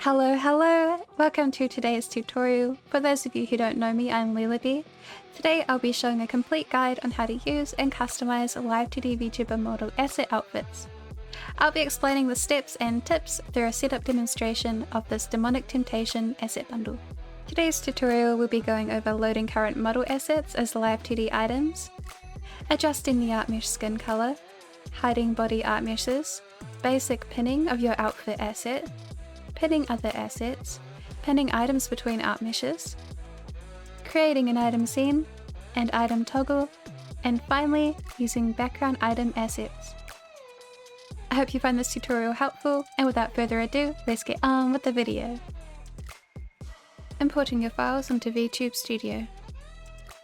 Hello! Welcome to today's tutorial. For those of you who don't know me, I'm Leelaabee. Today I'll be showing a complete guide on how to use and customize Live2D VTuber model asset outfits. I'll be explaining the steps and tips through a setup demonstration of this Demonic Temptation asset bundle. Today's tutorial will be going over loading current model assets as Live2D items, adjusting the artmesh skin color, hiding body artmeshes, basic pinning of your outfit asset, pinning other assets, pinning items between artmeshes, creating an item scene and item toggle, and finally using background item assets. I hope you find this tutorial helpful, and without further ado, let's get on with the video. Importing your files into VTube Studio.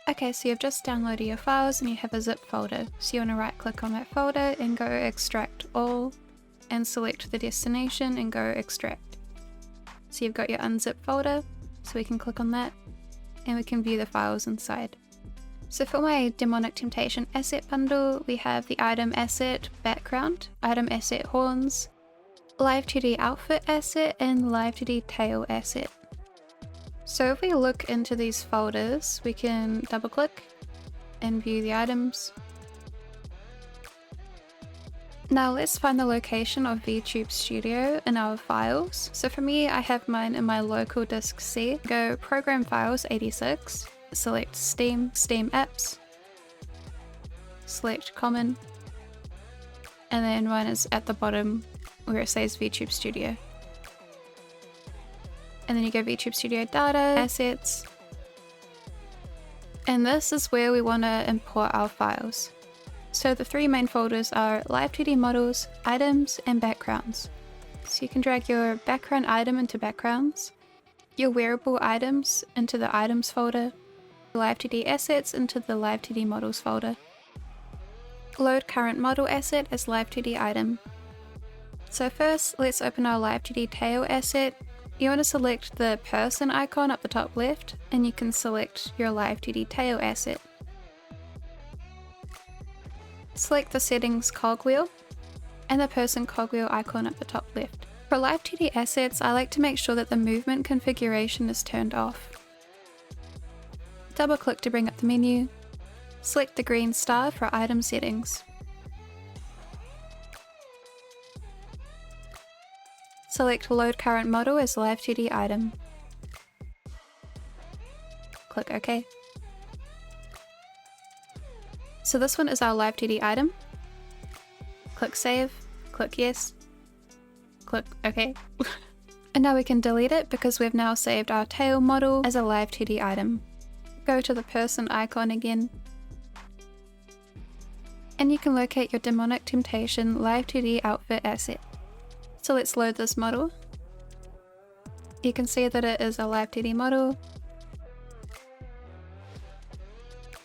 Okay, so you've just downloaded your files and you have a zip folder. So you want to right click on that folder and go extract all, and select the destination and go extract. So you've got your unzip folder, so we can click on that and we can view the files inside. So for my Demonic Temptation asset bundle, we have the item asset background, item asset horns, Live2D outfit asset, and Live2D tail asset. So if we look into these folders, we can double click and view the items. Now let's find the location of VTube Studio in our files. So for me, I have mine in my local disk C. Go Program Files 86, select Steam Apps, select Common, and then mine is at the bottom where it says VTube Studio. And then you go VTube Studio Data, Assets, and this is where we want to import our files. So the three main folders are Live2D models, items, and backgrounds. So you can drag your background item into backgrounds, your wearable items into the items folder, Live2D assets into the Live2D models folder. Load current model asset as Live2D item. So first, let's open our Live2D tail asset. You want to select the person icon up the top left, and you can select your Live2D tail asset. Select the settings cogwheel and the person cogwheel icon at the top left. For Live2D assets, I like to make sure that the movement configuration is turned off. Double click to bring up the menu. Select the green star for item settings. Select load current model as Live2D item. Click OK. So this one is our Live2D item. Click save, click yes, click OK. And now we can delete it because we've now saved our tail model as a Live2D item. Go to the person icon again. And you can locate your Demonic Temptation Live2D outfit asset. So let's load this model. You can see that it is a Live2D model.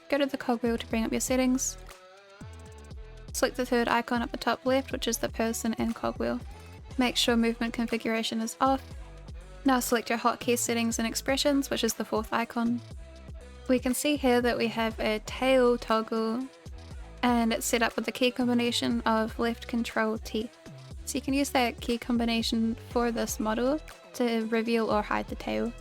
Go to the cogwheel to bring up your settings. Select the third icon up the top left, which is the person and cogwheel. Make sure movement configuration is off. Now select your hotkey settings and expressions, which is the fourth icon. We can see here that we have a tail toggle, and it's set up with the key combination of left Control T. So you can use that key combination for this model to reveal or hide the tail.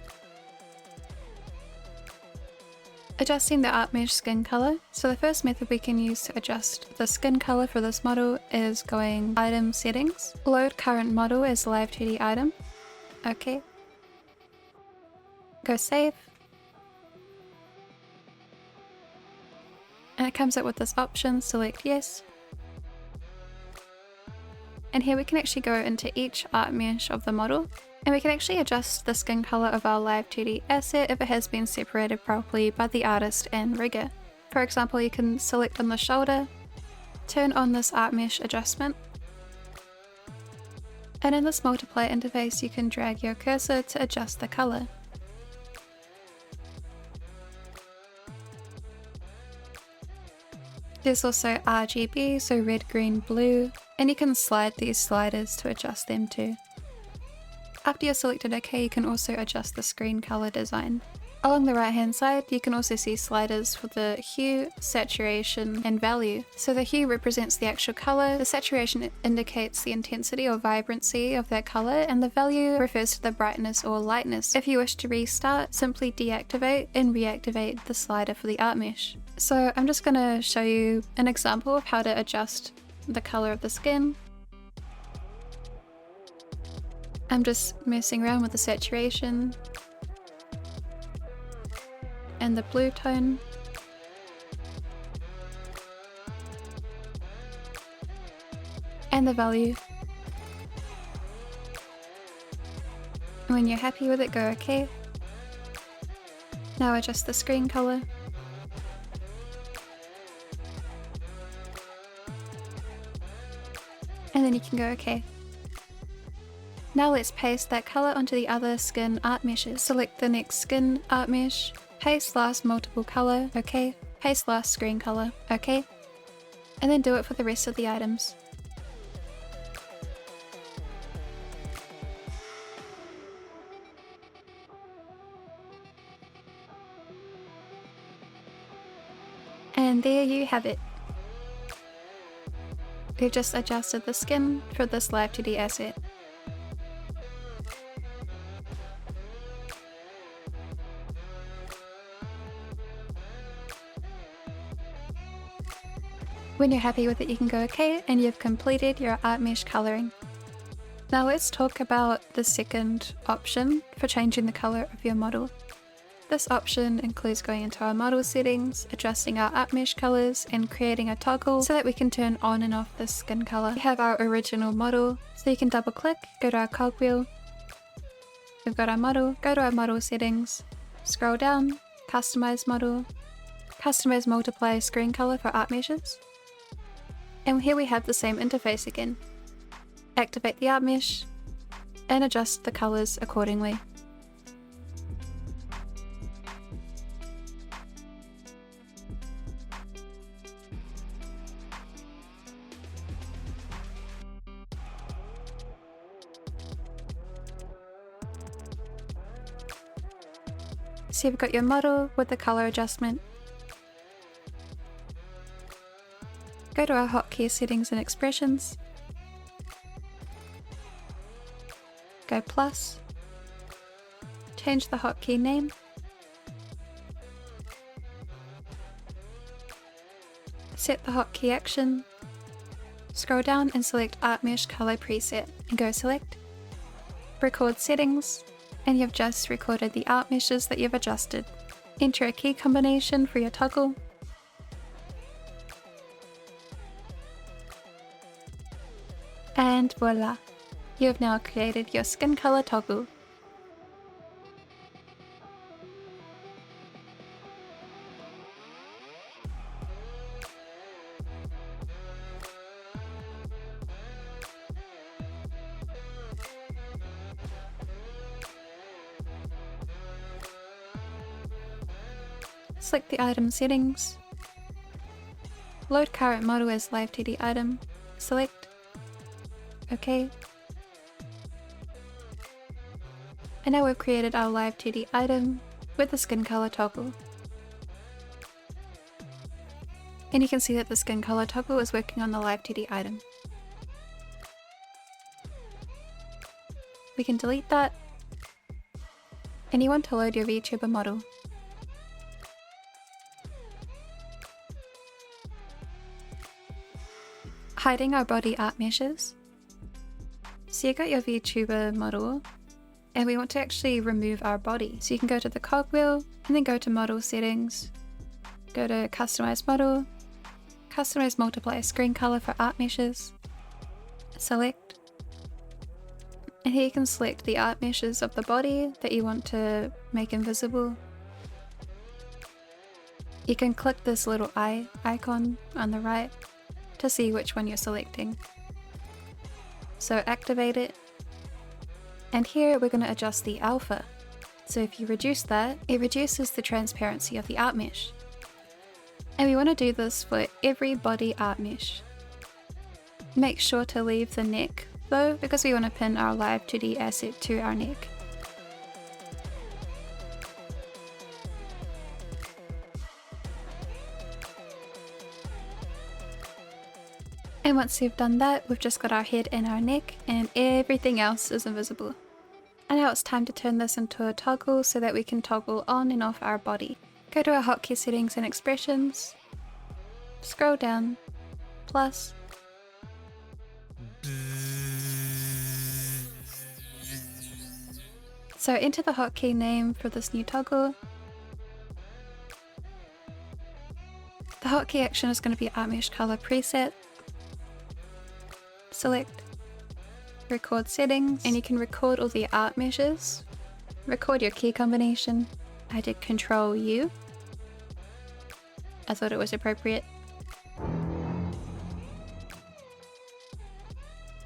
Adjusting the artmesh skin color. So the first method we can use to adjust the skin color for this model is going item settings, load current model as Live2D item. Okay. Go save. And it comes up with this option, select yes. And here we can actually go into each artmesh of the model, and we can actually adjust the skin color of our Live2D asset if it has been separated properly by the artist and rigger. For example, you can select on the shoulder, turn on this artmesh adjustment, and in this multiply interface you can drag your cursor to adjust the color. There's also RGB, so red, green, blue, and you can slide these sliders to adjust them too. After you're selected OK, you can also adjust the screen color design. Along the right hand side, you can also see sliders for the hue, saturation, and value. So the hue represents the actual color, the saturation indicates the intensity or vibrancy of that color, and the value refers to the brightness or lightness. If you wish to restart, simply deactivate and reactivate the slider for the art mesh. So I'm just going to show you an example of how to adjust the color of the skin. I'm just messing around with the saturation and the blue tone. And the value. And when you're happy with it, go OK. Now adjust the screen color. And then you can go OK. Now let's paste that color onto the other skin art meshes. Select the next skin art mesh. Paste last multiple color, OK. Paste last screen color, OK. And then do it for the rest of the items. And there you have it. We've just adjusted the skin for this Live2D asset. When you're happy with it, you can go OK, and you've completed your art mesh coloring. Now let's talk about the second option for changing the color of your model. This option includes going into our model settings, adjusting our art mesh colors, and creating a toggle so that we can turn on and off the skin color. We have our original model, so you can double click, go to our cogwheel. We've got our model, go to our model settings, scroll down, customize model, customize multiply screen color for art meshes. And here we have the same interface again. Activate the art mesh and adjust the colors accordingly. So you've got your model with the color adjustment. Go to our hotkey settings and expressions. Go plus. Change the hotkey name. Set the hotkey action. Scroll down and select Art Mesh Color Preset and go select. Record settings, and you've just recorded the art meshes that you've adjusted. Enter a key combination for your toggle. And voila! You have now created your skin color toggle. Select the item settings. Load current model as Live2D item. Select. OK. And now we've created our Live2D item with the skin color toggle. And you can see that the skin color toggle is working on the Live2D item. We can delete that. And you want to load your VTuber model. Hiding our body art meshes. So you got your VTuber model, and we want to actually remove our body. So you can go to the cogwheel, and then go to model settings, go to customize model, customize multiply screen color for art meshes, select, and here you can select the art meshes of the body that you want to make invisible. You can click this little eye icon on the right to see which one you're selecting. So activate it, and here we're going to adjust the alpha. So if you reduce that, it reduces the transparency of the art mesh. And we want to do this for every body art mesh. Make sure to leave the neck though, because we want to pin our Live2D asset to our neck. And once we've done that, we've just got our head and our neck, and everything else is invisible. And now it's time to turn this into a toggle so that we can toggle on and off our body. Go to our hotkey settings and expressions, scroll down, plus, so enter the hotkey name for this new toggle. The hotkey action is going to be artmesh color preset. Select, record settings, and you can record all the art meshes. Record your key combination. I did Control U. I thought it was appropriate.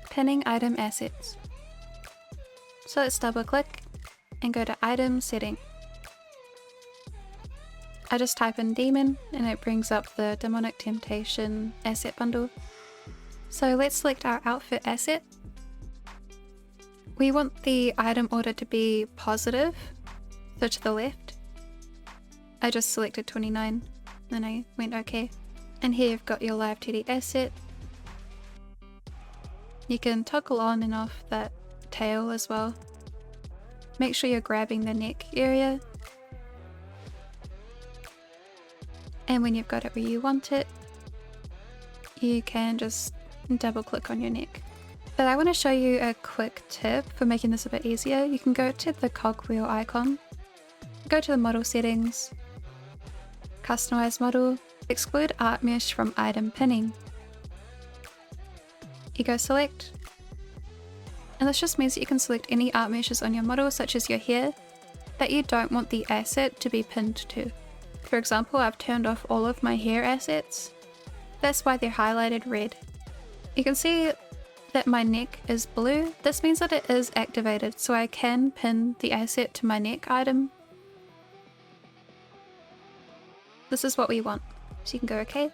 Pinning item assets. So let's double click and go to item setting. I just type in demon and it brings up the demonic temptation asset bundle. So let's select our outfit asset. We want the item order to be positive, so to the left. I just selected 29, then I went OK. And here you've got your Live2D asset. You can toggle on and off that tail as well. Make sure you're grabbing the neck area. And when you've got it where you want it, you can just double click on your neck. But I want to show you a quick tip for making this a bit easier. You can go to the cogwheel icon, go to the model settings, customize model, exclude artmesh from item pinning. You go select, and this just means that you can select any art meshes on your model, such as your hair, that you don't want the asset to be pinned to. For example, I've turned off all of my hair assets. That's why they're highlighted red. You can see that my neck is blue. This means that it is activated, so I can pin the asset to my neck item. This is what we want. So you can go OK.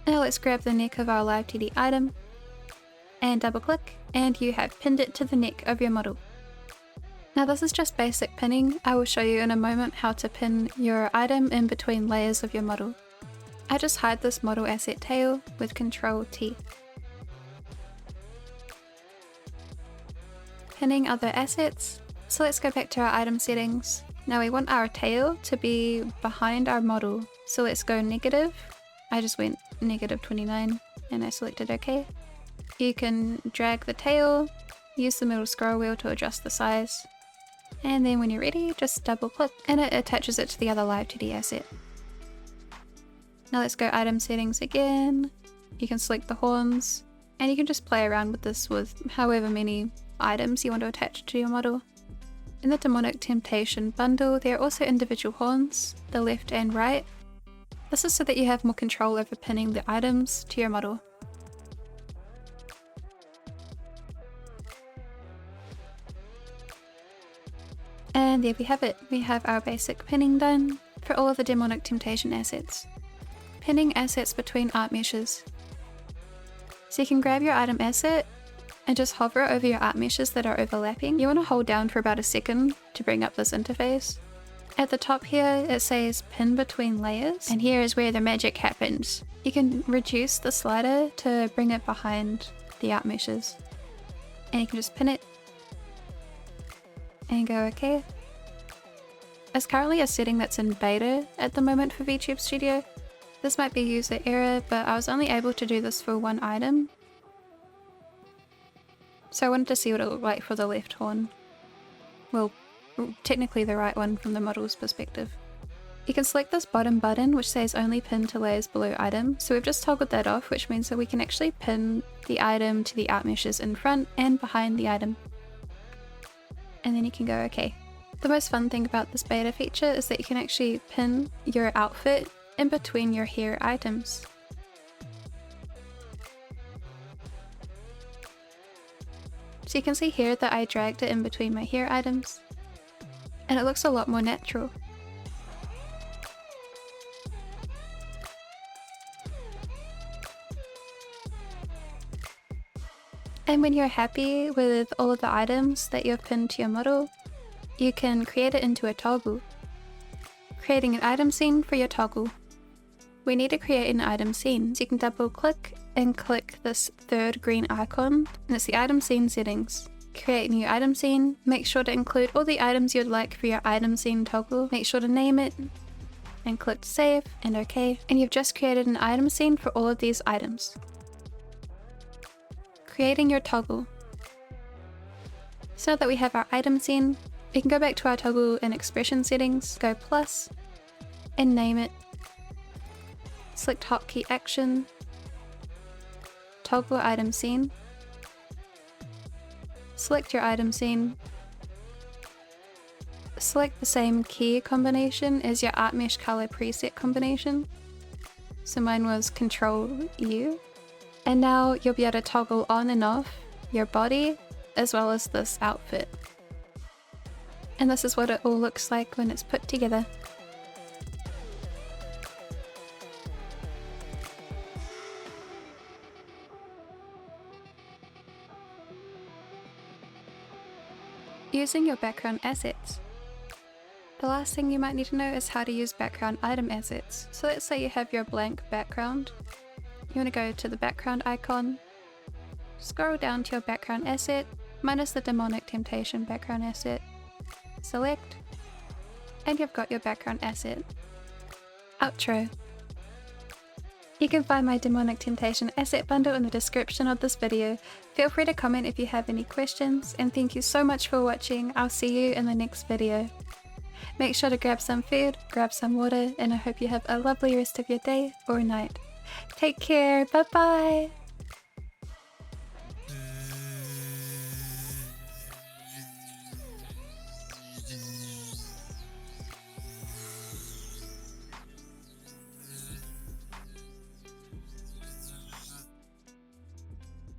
Now let's grab the neck of our Live2D item and double click, and you have pinned it to the neck of your model. Now this is just basic pinning. I will show you in a moment how to pin your item in between layers of your model. I just hide this model asset tail with Control T. Pinning other assets. So let's go back to our item settings. Now we want our tail to be behind our model. So let's go negative. I just went negative 29 and I selected OK. You can drag the tail, use the middle scroll wheel to adjust the size. And then when you're ready, just double click and it attaches it to the other Live2D asset. Now let's go item settings again. You can select the horns and you can just play around with this with however many items you want to attach to your model. In the demonic temptation bundle, there are also individual horns, the left and right. This is so that you have more control over pinning the items to your model. And there we have it. We have our basic pinning done for all of the demonic temptation assets. Pinning assets between art meshes. So you can grab your item asset and just hover over your art meshes that are overlapping. You want to hold down for about a second to bring up this interface. At the top here it says pin between layers, and here is where the magic happens. You can reduce the slider to bring it behind the art meshes. And you can just pin it and go OK. It's currently a setting that's in beta at the moment for VTube Studio. This might be user error, but I was only able to do this for one item. So I wanted to see what it looked like for the left horn. Well, technically the right one from the model's perspective. You can select this bottom button which says only pin to layers below item. So we've just toggled that off, which means that we can actually pin the item to the art meshes in front and behind the item. And then you can go OK. The most fun thing about this beta feature is that you can actually pin your outfit in between your hair items. So you can see here that I dragged it in between my hair items, and it looks a lot more natural. And when you're happy with all of the items that you've pinned to your model, you can create it into a toggle, creating an item scene for your toggle. we need to create an item scene. So you can double click and click this third green icon, and it's the item scene settings. Create a new item scene. Make sure to include all the items you'd like for your item scene toggle. Make sure to name it and click save and OK. And you've just created an item scene for all of these items. Creating your toggle. So now that we have our item scene, we can go back to our toggle and expression settings, go plus, and name it. Select hotkey action, toggle item scene. Select your item scene. Select the same key combination as your artmesh color preset combination. So mine was Ctrl U. And now you'll be able to toggle on and off your body as well as this outfit. And this is what it all looks like when it's put together. Using your background assets. The last thing you might need to know is how to use background item assets. So let's say you have your blank background. You want to go to the background icon, scroll down to your background asset, minus the demonic temptation background asset, select, and you've got your background asset. Outro. You can find my demonic temptation asset bundle in the description of this video. Feel free to comment if you have any questions, and thank you so much for watching. I'll see you in the next video. Make sure to grab some food, grab some water, and I hope you have a lovely rest of your day or night. Take care, bye bye!